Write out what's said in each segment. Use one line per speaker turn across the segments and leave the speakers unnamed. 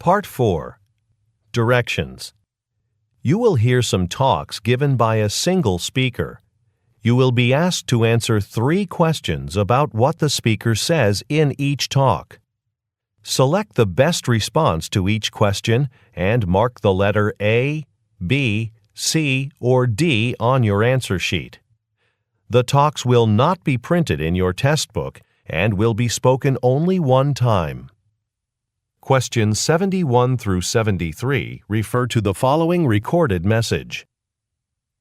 Part 4. Directions. You will hear some talks given by a single speaker. You will be asked to answer 3 questions about what the speaker says in each talk. Select the best response to each question and mark the letter A, B, C, or D on your answer sheet. The talks will not be printed in your test book and will be spoken only one time. Questions 71 through 73 refer to the following recorded message.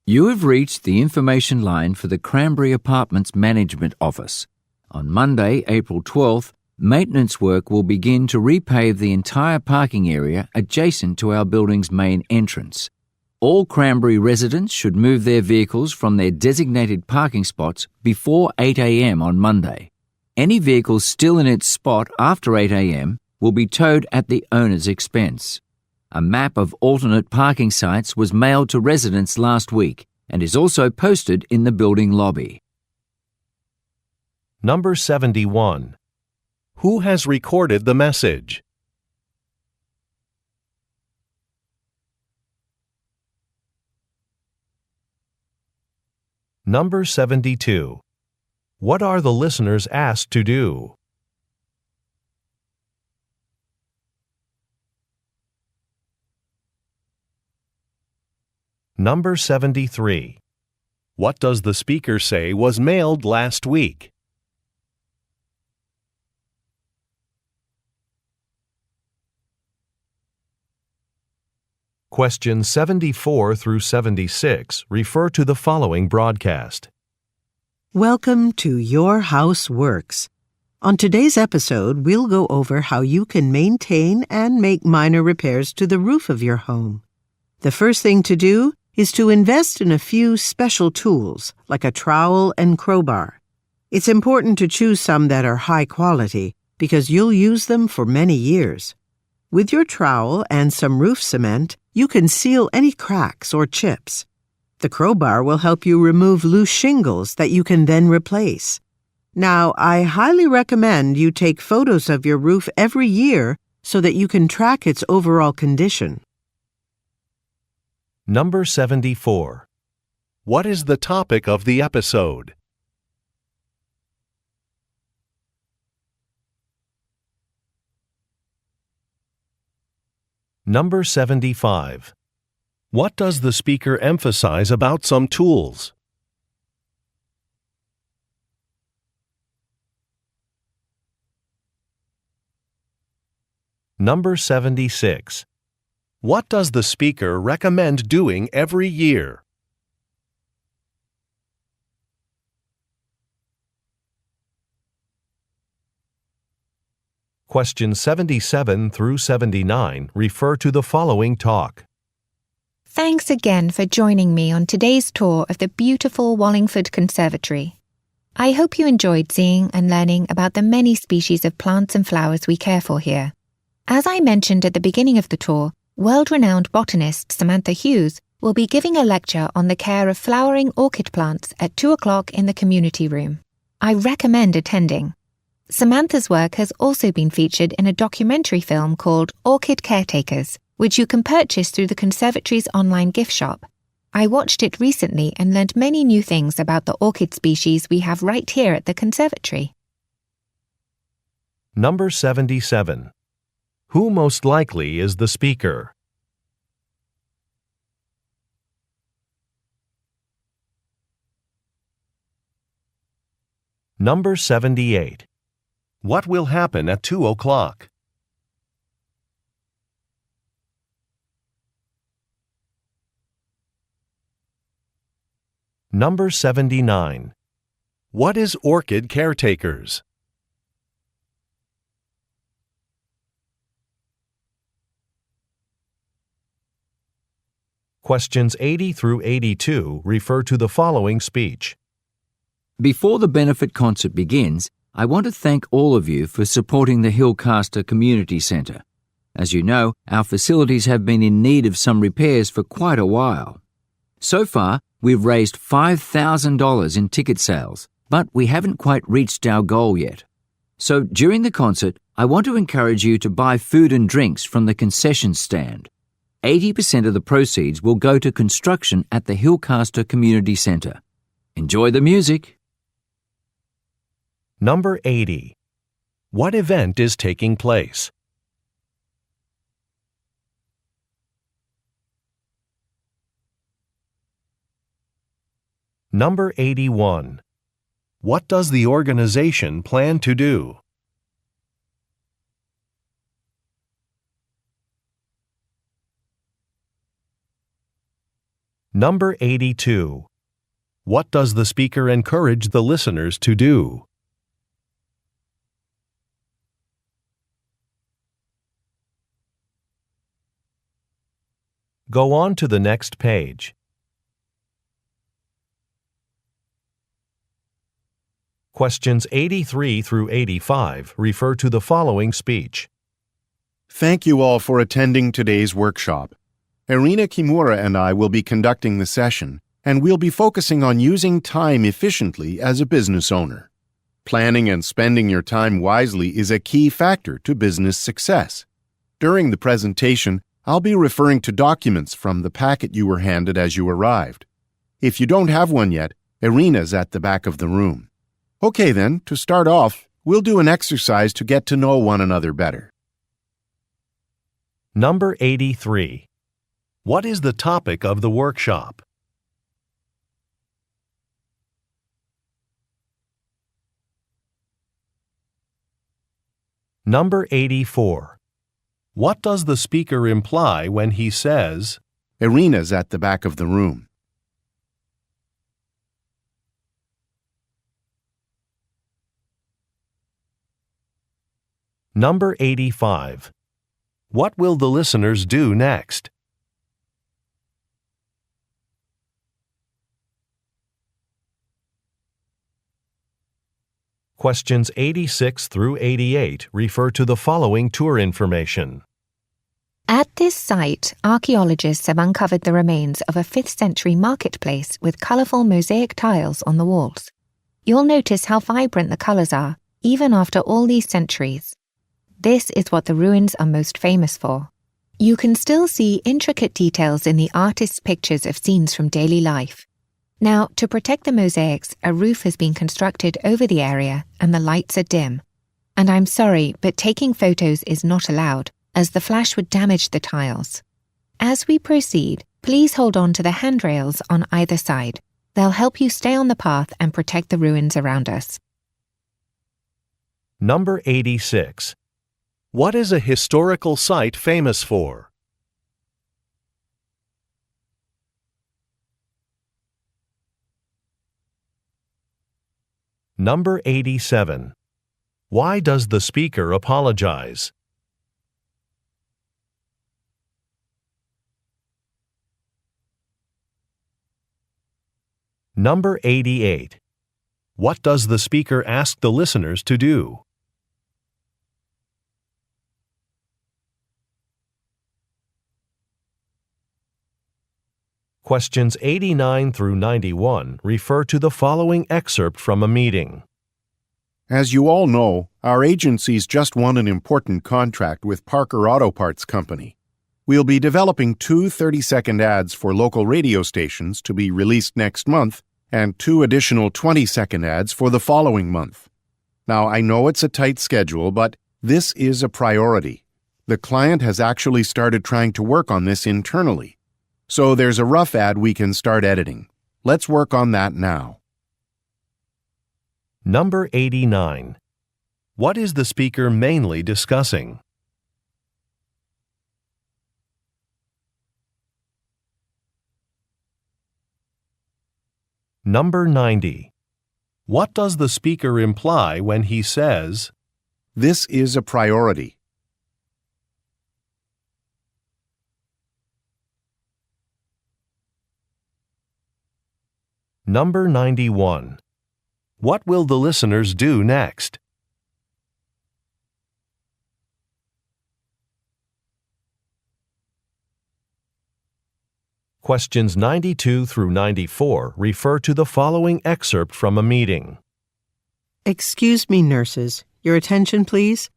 You have reached the information line for the Cranberry Apartments Management Office. On Monday, April 12th, maintenance work will begin to repave the entire parking area adjacent to our building's main entrance. All Cranberry residents should move their vehicles from their designated parking spots before 8 a.m. on Monday. Any vehicles still in its spot after 8 a.m. will be towed at the owner's expense. A map of alternate parking sites was mailed to residents last week and is also posted in the building lobby.
Number 71. Who has recorded the message? Number 72. What are the listeners asked to do? Number 73. What does the speaker say was mailed last week? Questions 74 through 76 refer to the following broadcast.
Welcome to Your House Works. On today's episode, we'll go over how you can maintain and make minor repairs to the roof of your home. The first thing to do is to invest in a few special tools, like a trowel and crowbar. It's important to choose some that are high quality because you'll use them for many years. With your trowel and some roof cement, you can seal any cracks or chips. The crowbar will help you remove loose shingles that you can then replace. Now, I highly recommend you take photos of your roof every year so that you can track its overall condition.
Number 74. What is the topic of the episode? Number 75. What does the speaker emphasize about some tools? Number 76. What does the speaker recommend doing every year? Questions 77 through 79 refer to the following talk.
Thanks again for joining me on today's tour of the beautiful Wallingford Conservatory. I hope you enjoyed seeing and learning about the many species of plants and flowers we care for here. As I mentioned at the beginning of the tour, world-renowned botanist Samantha Hughes will be giving a lecture on the care of flowering orchid plants at 2 o'clock in the community room. I recommend attending. Samantha's work has also been featured in a documentary film called Orchid Caretakers, which you can purchase through the Conservatory's online gift shop. I watched it recently and learned many new things about the orchid species we have right here at the Conservatory.
Number 77. Who most likely is the speaker? Number 78. What will happen at 2 o'clock? Number 79. What is Orchid Caretakers? Questions 80 through 82 refer to the following speech.
Before the benefit concert begins, I want to thank all of you for supporting the Hillcaster Community Centre. As you know, our facilities have been in need of some repairs for quite a while. So far, we've raised $5,000 in ticket sales, but we haven't quite reached our goal yet. So during the concert, I want to encourage you to buy food and drinks from the concession stand. 80% of the proceeds will go to construction at the Hillcaster Community Centre. Enjoy the music.
Number 80. What event is taking place? Number 81. What does the organization plan to do? Number 82. What does the speaker encourage the listeners to do? Go on to the next page. Questions 83 through 85 refer to the following speech.
Thank you all for attending today's workshop. Irina Kimura and I will be conducting the session, and we'll be focusing on using time efficiently as a business owner. Planning and spending your time wisely is a key factor to business success. During the presentation, I'll be referring to documents from the packet you were handed as you arrived. If you don't have one yet, Irina's at the back of the room. Okay then, to start off, we'll do an exercise to get to know one another better.
Number 83. What is the topic of the workshop? Number 84. What does the speaker imply when he says,
Irina's at the back of the room?
Number 85. What will the listeners do next? Questions 86 through 88 refer to the following tour information.
At this site, archaeologists have uncovered the remains of a 5th century marketplace with colourful mosaic tiles on the walls. You'll notice how vibrant the colours are, even after all these centuries. This is what the ruins are most famous for. You can still see intricate details in the artist's pictures of scenes from daily life. Now, to protect the mosaics, a roof has been constructed over the area and the lights are dim. And I'm sorry, but taking photos is not allowed, as the flash would damage the tiles. As we proceed, please hold on to the handrails on either side. They'll help you stay on the path and protect the ruins around us.
Number 86. What is a historical site famous for? Number 87. Why does the speaker apologize? Number 88. What does the speaker ask the listeners to do? Questions 89 through 91 refer to the following excerpt from a meeting.
As you all know, our agency's just won an important contract with Parker Auto Parts Company. We'll be developing 2 30-second ads for local radio stations to be released next month and 2 additional 20-second ads for the following month. Now, I know it's a tight schedule, but this is a priority. The client has actually started trying to work on this internally. So there's a rough ad we can start editing. Let's work on that now.
Number 89. What is the speaker mainly discussing? Number 90. What does the speaker imply when he says,
This is a priority?
Number 91. What will the listeners do next? Questions 92 through 94 refer to the following excerpt from a meeting.
Excuse me, nurses. Your attention, please.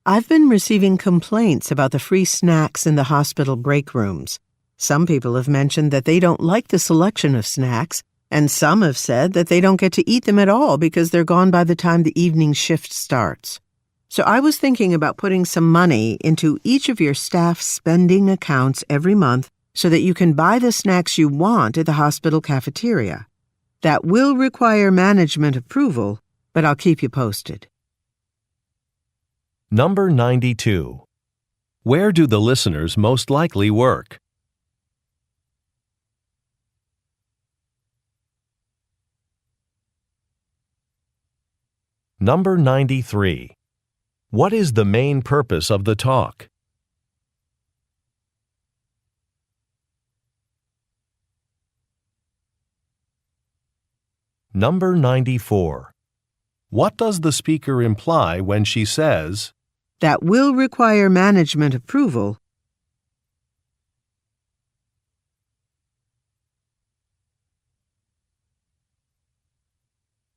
I've been receiving complaints about the free snacks in the hospital break rooms. Some people have mentioned that they don't like the selection of snacks, and some have said that they don't get to eat them at all because they're gone by the time the evening shift starts. So I was thinking about putting some money into each of your staff's spending accounts every month so that you can buy the snacks you want at the hospital cafeteria. That will require management approval, but I'll keep you posted.
Number 92. Where do the listeners most likely work? Number 93. What is the main purpose of the talk? Number 94. What does the speaker imply when she says,
That will require management approval?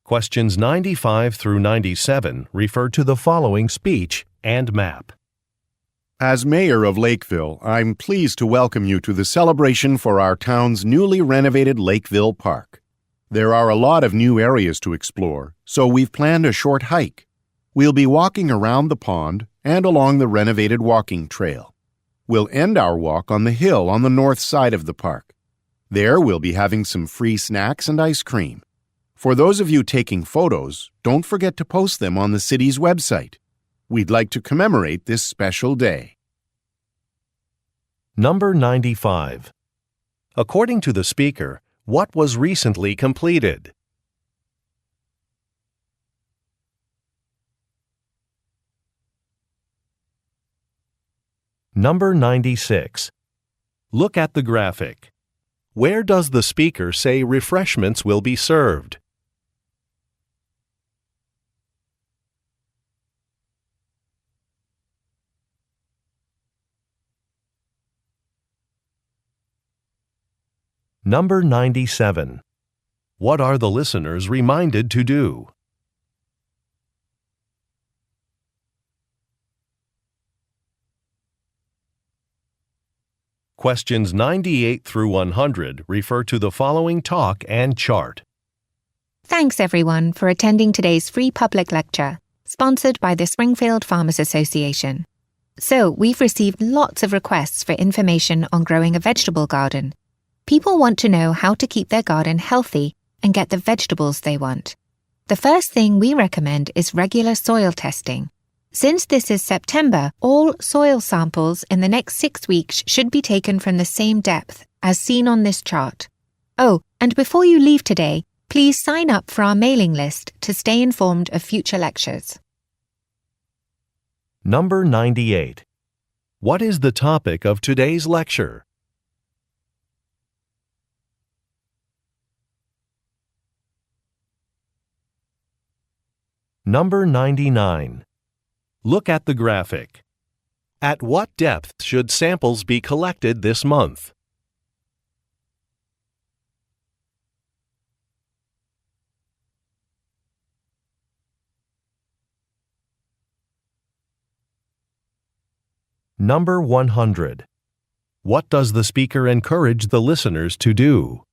Questions 95 through 97 refer to the following speech and map.
As mayor of Lakeville, I'm pleased to welcome you to the celebration for our town's newly renovated Lakeville Park. There are a lot of new areas to explore, so we've planned a short hike. We'll be walking around the pond and along the renovated walking trail. We'll end our walk on the hill on the north side of the park. There we'll be having some free snacks and ice cream. For those of you taking photos, don't forget to post them on the city's website. We'd like to commemorate this special day.
Number 95. According to the speaker, what was recently completed? Number 96. Look at the graphic. Where does the speaker say refreshments will be served? Number 97. What are the listeners reminded to do? Questions 98 through 100 refer to the following talk and chart.
Thanks everyone for attending today's free public lecture, sponsored by the Springfield Farmers Association. So, we've received lots of requests for information on growing a vegetable garden. People want to know how to keep their garden healthy and get the vegetables they want. The first thing we recommend is regular soil testing. Since this is September, all soil samples in the next 6 weeks should be taken from the same depth, as seen on this chart. Oh, and before you leave today, please sign up for our mailing list to stay informed of future lectures.
Number 98. What is the topic of today's lecture? Number 99. Look at the graphic. At what depth should samples be collected this month? Number 100. What does the speaker encourage the listeners to do?